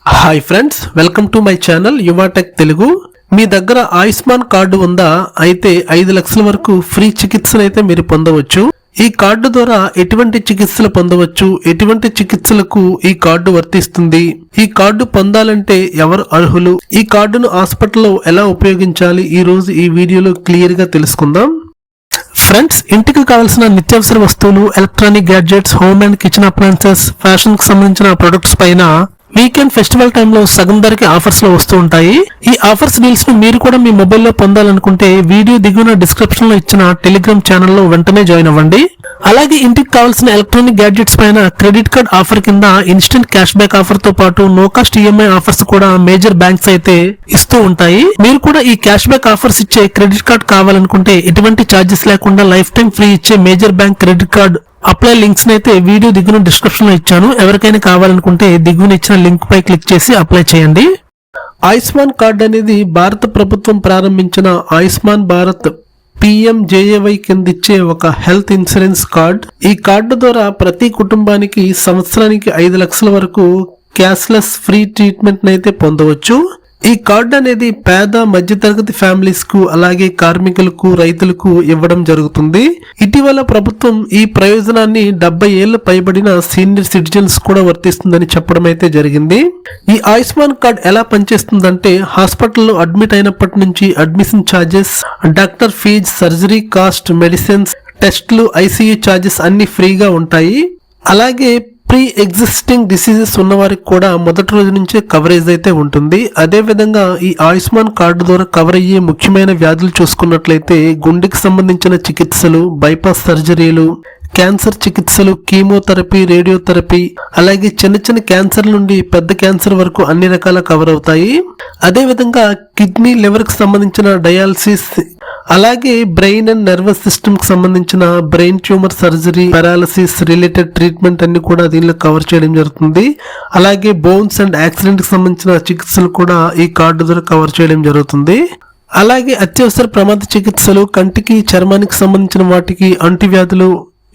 Hi friends, welcome to my channel Yuvatech Telugu. మీ దగ్గర Ayushman card ఉందా? అయితే 5 లక్షల వరకు ఫ్రీ చికిత్సను అయితే మీరు పొందవచ్చు. ఈ కార్డు ద్వారా ఎటువంటి చికిత్సలు పొందవచ్చు, ఎటువంటి చికిత్సలకు ఈ కార్డు వర్తిస్తుంది, ఈ కార్డు పొందాలంటే ఎవరు అర్హులు, ఈ కార్డును హాస్పిటల్లో ఎలా ఉపయోగించాలి, ఈ రోజు ఈ వీడియోలో క్లియర్ గా తెలుసుకుందాం. ఫ్రెండ్స్, ఇంటికి కావాల్సిన నిత్యావసర వస్తువులు, electronic gadgets, home and kitchen appliances, fashion కి సంబంధించిన ప్రొడక్ట్స్ పైన వీకెండ్ ఫెస్టివల్ టైంలో సగం ధరకి ఆఫర్స్ లో వస్తూ ఉంటాయి. ఈ ఆఫర్స్ డీల్స్ ను మీరు కూడా మీ మొబైల్లో పొందాలనుకుంటే వీడియో దిగువన డిస్క్రిప్షన్ లో ఇచ్చిన టెలిగ్రామ్ ఛానల్లో వెంటనే జాయిన్ అవ్వండి. అలాగే ఇంటికి కావాల్సిన ఎలక్ట్రానిక్ గ్యాడ్జెట్స్ పైన క్రెడిట్ కార్డ్ ఆఫర్ కింద ఇన్స్టెంట్ క్యాష్ బ్యాక్ ఆఫర్ తో పాటు నో కాస్ట్ ఈఎంఐ ఆఫర్స్ కూడా మేజర్ బ్యాంక్స్ అయితే ఇస్తూ ఉంటాయి. మీరు కూడా ఈ క్యాష్ బ్యాక్ ఆఫర్స్ ఇచ్చే క్రెడిట్ కార్డ్ కావాలనుకుంటే ఎటువంటి ఛార్జెస్ లేకుండా లైఫ్ టైం ఫ్రీ ఇచ్చే major bank credit card apply links అయితే వీడియో దిగున డిస్క్రిప్షన్ లో ఇచ్చాను. ఎవరికైనా కావాలనుకుంటే దిగున ఇచ్చిన లింక్ పై క్లిక్ చేసి అప్లై చేయండి. ఆయుష్మాన్ కార్డ్ అనేది భారత ప్రభుత్వం ప్రారంభించిన ఆయుష్మాన్ భారత్ PMJAY కింద ఇచ్చే ఒక హెల్త్ ఇన్సూరెన్స్ కార్డ్. ఈ కార్డు ద్వారా ప్రతి కుటుంబానికి సంవత్సరానికి 5 లక్షల వరకు క్యాష్లెస్ ఫ్రీ ట్రీట్మెంట్ అయితే పొందవచ్చు. ఈ కార్డు అనేది పేద మధ్యతరగతి ఫ్యామిలీస్ కు, అలాగే కార్మికులకు, రైతులకు ఇవ్వడం జరుగుతుంది. ఇటీవల ప్రభుత్వం ఈ ప్రయోజనాన్ని 70 ఏళ్లు పైబడిన సీనియర్ సిటిజన్స్ కూడా వర్తిస్తుందని చెప్పడం అయితే జరిగింది. ఈ ఆయుష్మాన్ కార్డ్ ఎలా పనిచేస్తుందంటే, హాస్పిటల్లో అడ్మిట్ అయినప్పటి నుంచి admission charges, doctor fees, surgery cost, medicines, టెస్ట్లు, ICU ఛార్జెస్ అన్ని ఫ్రీగా ఉంటాయి. అలాగే ప్రీ ఎగ్జిస్టింగ్ డిసీజెస్ ఉన్న వారికి కూడా మొదటి రోజు నుంచే కవరేజ్ అయితే ఉంటుంది. అదే విధంగా ఈ ఆయుష్మాన్ కార్డు ద్వారా కవర్ అయ్యే ముఖ్యమైన వ్యాధులు చూసుకున్నట్లయితే గుండెకి సంబంధించిన చికిత్సలు, బైపాస్ సర్జరీలు, క్యాన్సర్ చికిత్సలు, కీమోథెరపీ, రేడియోథెరపీ, అలాగే చిన్న చిన్న క్యాన్సర్ నుండి పెద్ద క్యాన్సర్ వరకు అన్ని రకాల కవర్ అవుతాయి. అదే విధంగా కిడ్నీ, లివర్ కి సంబంధించిన డయాలసిస్, అలాగే బ్రెయిన్ అండ్ నర్వస్ సిస్టమ్ కి సంబంధించిన brain tumour surgery, paralysis related treatment అన్ని కూడా దీనిలో కవర్ చేయడం జరుగుతుంది. అలాగే బోన్స్ అండ్ యాక్సిడెంట్ కి సంబంధించిన చికిత్సలు కూడా ఈ కార్డు ద్వారా కవర్ చేయడం జరుగుతుంది. అలాగే అత్యవసర ప్రమాద చికిత్సలు, కంటికి, చర్మానికి సంబంధించిన వాటికి, అంటువ్యాధులు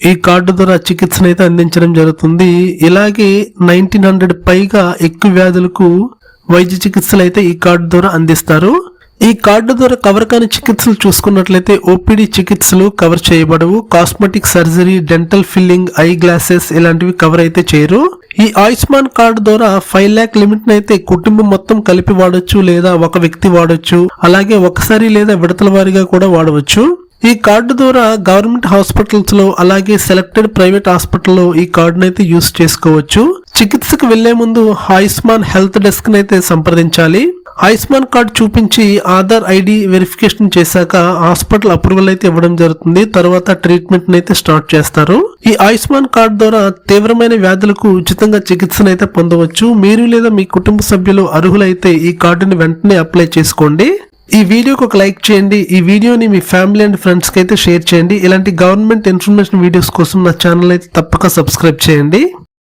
ఈ కార్డు ద్వారా చికిత్సను అయితే అందించడం జరుగుతుంది. ఇలాగే 1900 పైగా ఎక్కువ వ్యాధులకు వైద్య చికిత్సలు అయితే ఈ కార్డు ద్వారా అందిస్తారు. ఈ కార్డు ద్వారా కవర్ కాని చికిత్సలు చూసుకున్నట్లయితే OPD చికిత్సలు కవర్ చేయబడవు. Cosmetic surgery, dental filling, I glasses ఇలాంటివి కవర్ అయితే చేయరు. ఈ ఆయుష్మాన్ కార్డు ద్వారా 5 lakh లిమిట్ అయితే కుటుంబం మొత్తం కలిపి వాడొచ్చు, లేదా ఒక వ్యక్తి వాడొచ్చు. అలాగే ఒకసారి లేదా విడతల వారీగా కూడా వాడవచ్చు. ఈ కార్డు ద్వారా గవర్నమెంట్ హాస్పిటల్స్ లో, అలాగే సెలెక్టెడ్ ప్రైవేట్ హాస్పిటల్లో ఈ కార్డును అయితే యూస్ చేసుకోవచ్చు. చికిత్సకు వెళ్లే ముందు ఆయుష్మాన్ హెల్త్ డెస్క్ అయితే సంప్రదించాలి. ఆయుష్మాన్ కార్డు చూపించి ఆధార్ ID వెరిఫికేషన్ చేశాక హాస్పిటల్ అప్రూవల్ అయితే ఇవ్వడం జరుగుతుంది. తర్వాత ట్రీట్మెంట్ అయితే స్టార్ట్ చేస్తారు. ఈ ఆయుష్మాన్ కార్డు ద్వారా తీవ్రమైన వ్యాధులకు ఉచితంగా చికిత్సను అయితే పొందవచ్చు. మీరు లేదా మీ కుటుంబ సభ్యులు అర్హులైతే ఈ కార్డుని వెంటనే అప్లై చేసుకోండి. ఈ వీడియోకి ఒక లైక్ చేయండి. ఈ వీడియోని మీ ఫ్యామిలీ అండ్ ఫ్రెండ్స్ కి అయితే షేర్ చేయండి. ఇలాంటి గవర్నమెంట్ ఇన్ఫర్మేషన్ వీడియోస్ కోసం నా ఛానల్ అయితే తప్పక సబ్స్క్రైబ్ చేయండి.